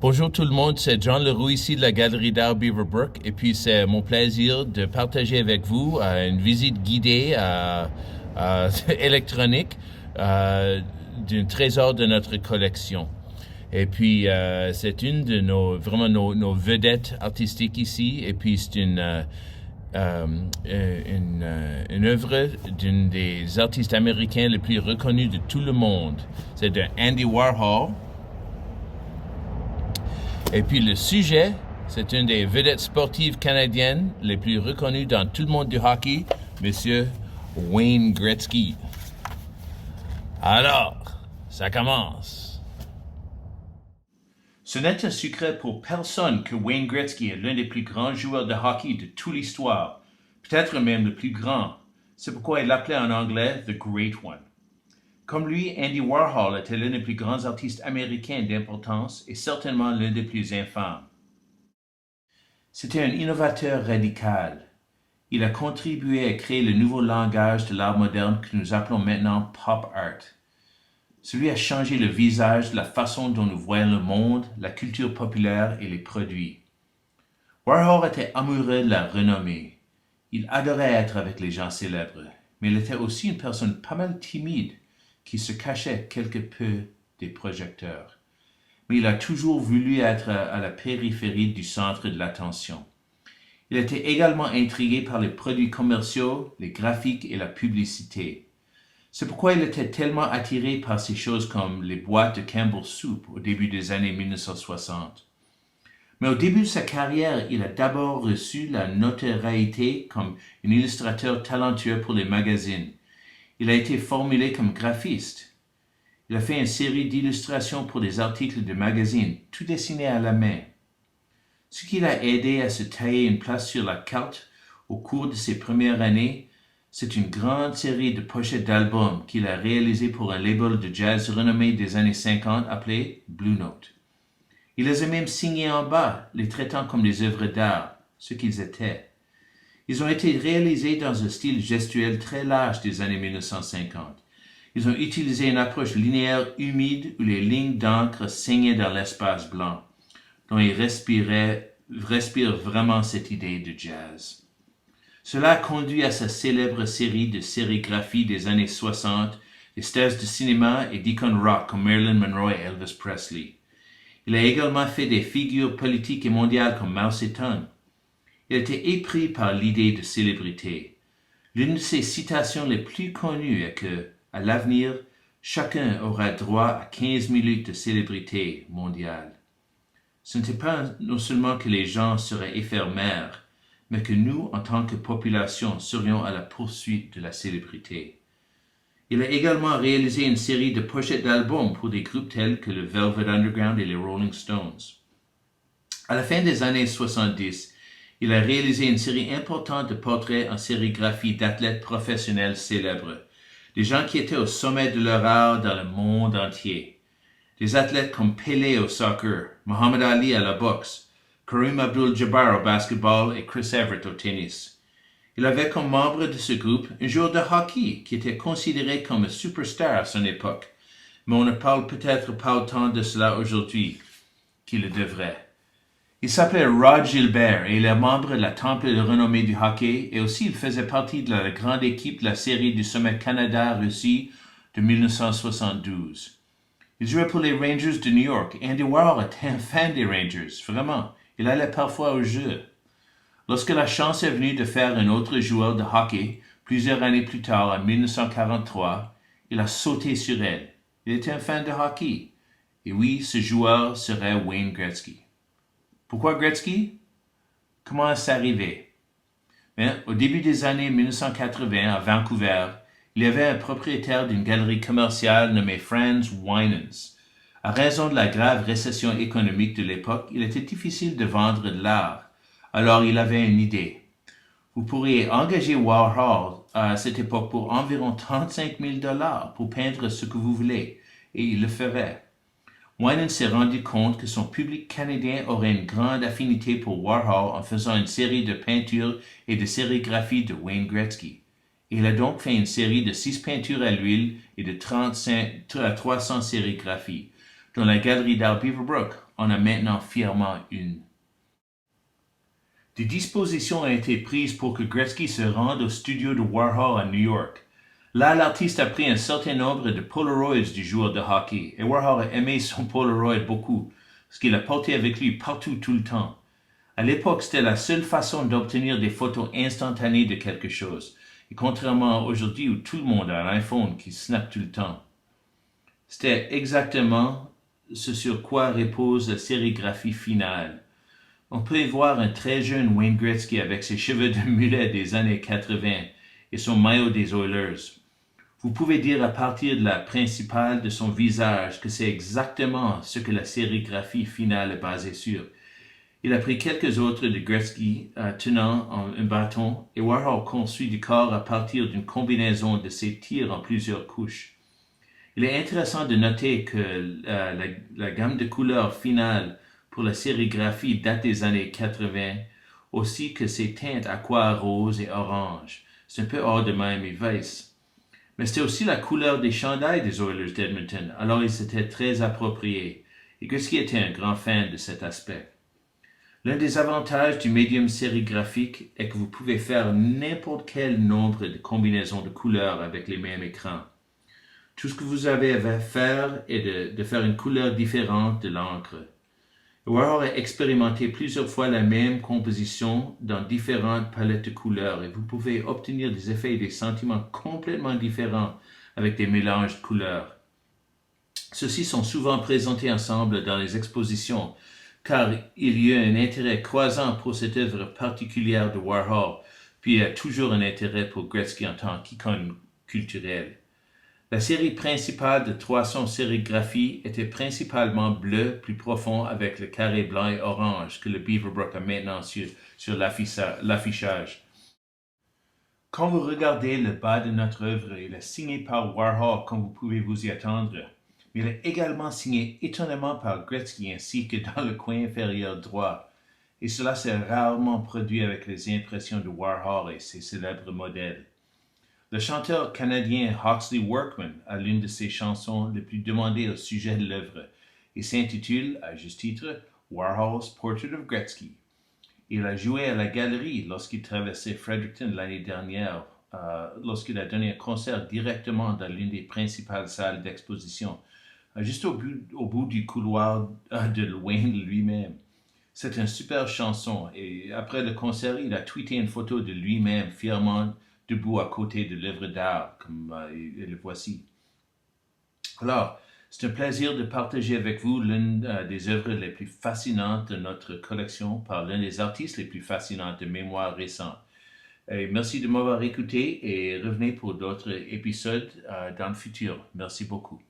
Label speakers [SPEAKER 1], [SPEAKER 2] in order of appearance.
[SPEAKER 1] Bonjour tout le monde, c'est John Leroux ici de la Galerie d'Art Beaverbrook et puis c'est mon plaisir de partager avec vous une visite guidée électronique d'un trésor de notre collection. Et puis c'est une de nos vedettes artistiques ici et puis c'est une œuvre d'un des artistes américains les plus reconnus de tout le monde. C'est de Andy Warhol. Et puis le sujet, c'est une des vedettes sportives canadiennes les plus reconnues dans tout le monde du hockey, Monsieur Wayne Gretzky. Alors, ça commence. Ce n'est un secret pour personne que Wayne Gretzky est l'un des plus grands joueurs de hockey de toute l'histoire, peut-être même le plus grand. C'est pourquoi il l'appelait en anglais The Great One. Comme lui, Andy Warhol était l'un des plus grands artistes américains d'importance et certainement l'un des plus infâmes. C'était un innovateur radical. Il a contribué à créer le nouveau langage de l'art moderne que nous appelons maintenant pop art. Celui a changé le visage de la façon dont nous voyons le monde, la culture populaire et les produits. Warhol était amoureux de la renommée. Il adorait être avec les gens célèbres, mais il était aussi une personne pas mal timide qui se cachait quelque peu des projecteurs. Mais il a toujours voulu être à la périphérie du centre de l'attention. Il était également intrigué par les produits commerciaux, les graphiques et la publicité. C'est pourquoi il était tellement attiré par ces choses comme les boîtes de Campbell Soup au début des années 1960. Mais au début de sa carrière, il a d'abord reçu la notoriété comme un illustrateur talentueux pour les magazines. Il a été formulé comme graphiste. Il a fait une série d'illustrations pour des articles de magazines, tout dessiné à la main. Ce qui l'a aidé à se tailler une place sur la carte au cours de ses premières années, c'est une grande série de pochettes d'albums qu'il a réalisées pour un label de jazz renommé des années 50 appelé Blue Note. Il les a même signés en bas, les traitant comme des œuvres d'art, ce qu'ils étaient. Ils ont été réalisés dans un style gestuel très large des années 1950. Ils ont utilisé une approche linéaire humide où les lignes d'encre saignaient dans l'espace blanc, dont ils respirent vraiment cette idée de jazz. Cela a conduit à sa célèbre série de sérigraphies des années 60, des stars de cinéma et d'icônes rock comme Marilyn Monroe et Elvis Presley. Il a également fait des figures politiques et mondiales comme Mao Zedong. Il était épris par l'idée de célébrité. L'une de ses citations les plus connues est que, à l'avenir, chacun aura droit à 15 minutes de célébrité mondiale. Ce n'était pas non seulement que les gens seraient éphémères, mais que nous, en tant que population, serions à la poursuite de la célébrité. Il a également réalisé une série de pochettes d'albums pour des groupes tels que le Velvet Underground et les Rolling Stones. À la fin des années 70, il a réalisé une série importante de portraits en sérigraphie d'athlètes professionnels célèbres, des gens qui étaient au sommet de leur art dans le monde entier. Des athlètes comme Pelé au soccer, Muhammad Ali à la boxe, Kareem Abdul-Jabbar au basketball et Chris Evert au tennis. Il avait comme membre de ce groupe un joueur de hockey qui était considéré comme un superstar à son époque, mais on ne parle peut-être pas autant de cela aujourd'hui qu'il le devrait. Il s'appelait Rod Gilbert et il est membre de la Temple de renommée du hockey et aussi il faisait partie de la grande équipe de la série du sommet Canada-Russie de 1972. Il jouait pour les Rangers de New York et Andy Warhol était un fan des Rangers, vraiment. Il allait parfois au jeu. Lorsque la chance est venue de faire un autre joueur de hockey, plusieurs années plus tard, en 1943, il a sauté sur elle. Il était un fan de hockey. Et oui, ce joueur serait Wayne Gretzky. Pourquoi Gretzky? Comment est-ce arrivé? Bien, au début des années 1980, à Vancouver, il y avait un propriétaire d'une galerie commerciale nommé Franz Winans. À raison de la grave récession économique de l'époque, il était difficile de vendre de l'art. Alors il avait une idée. Vous pourriez engager Warhol à cette époque pour environ 35 000 $ pour peindre ce que vous voulez, et il le ferait. Winans s'est rendu compte que son public canadien aurait une grande affinité pour Warhol en faisant une série de peintures et de sérigraphies de Wayne Gretzky. Il a donc fait une série de 6 peintures à l'huile et de 35 à 300 sérigraphies, dont la galerie d'art Beaverbrook en a maintenant fièrement une. Des dispositions ont été prises pour que Gretzky se rende au studio de Warhol à New York. Là, l'artiste a pris un certain nombre de Polaroids du joueur de hockey, et Warhol a aimé son Polaroid beaucoup, parce qu'il l'a porté avec lui partout tout le temps. À l'époque, c'était la seule façon d'obtenir des photos instantanées de quelque chose, et contrairement à aujourd'hui où tout le monde a un iPhone qui snap tout le temps. C'était exactement ce sur quoi repose la sérigraphie finale. On peut y voir un très jeune Wayne Gretzky avec ses cheveux de mulet des années 80 et son maillot des Oilers. Vous pouvez dire à partir de la principale de son visage que c'est exactement ce que la sérigraphie finale est basée sur. Il a pris quelques autres de Gretzky tenant un bâton et Warhol construit du corps à partir d'une combinaison de ces tirs en plusieurs couches. Il est intéressant de noter que la gamme de couleurs finale pour la sérigraphie date des années 80, aussi que ses teintes aqua rose et orange. C'est un peu hors de Miami Vice. Mais c'était aussi la couleur des chandails des Oilers d'Edmonton, alors ils étaient très appropriés. Et Gretzky était un grand fan de cet aspect. L'un des avantages du médium sérigraphique est que vous pouvez faire n'importe quel nombre de combinaisons de couleurs avec les mêmes écrans. Tout ce que vous avez à faire est de faire une couleur différente de l'encre. Warhol a expérimenté plusieurs fois la même composition dans différentes palettes de couleurs et vous pouvez obtenir des effets et des sentiments complètement différents avec des mélanges de couleurs. Ceux-ci sont souvent présentés ensemble dans les expositions car il y a un intérêt croissant pour cette œuvre particulière de Warhol, puis il y a toujours un intérêt pour Gretzky en tant qu'icône culturelle. La série principale de 300 sérigraphies était principalement bleu plus profond avec le carré blanc et orange que le Beaverbrook a maintenant sur l'affichage. Quand vous regardez le bas de notre œuvre, il est signé par Warhol comme vous pouvez vous y attendre. Mais il est également signé étonnamment par Gretzky ainsi que dans le coin inférieur droit. Et cela s'est rarement produit avec les impressions de Warhol et ses célèbres modèles. Le chanteur canadien Hawksley Workman a l'une de ses chansons les plus demandées au sujet de l'œuvre et s'intitule, à juste titre, Warhol's Portrait of Gretzky. Il a joué à la galerie lorsqu'il traversait Fredericton l'année dernière, lorsqu'il a donné un concert directement dans l'une des principales salles d'exposition, juste au bout du couloir de Wayne lui-même. C'est une super chanson et après le concert, il a tweeté une photo de lui-même fièrement debout à côté de l'œuvre d'art, comme le voici. Alors, c'est un plaisir de partager avec vous l'une des œuvres les plus fascinantes de notre collection par l'un des artistes les plus fascinants de mémoire récente. Et merci de m'avoir écouté et revenez pour d'autres épisodes dans le futur. Merci beaucoup.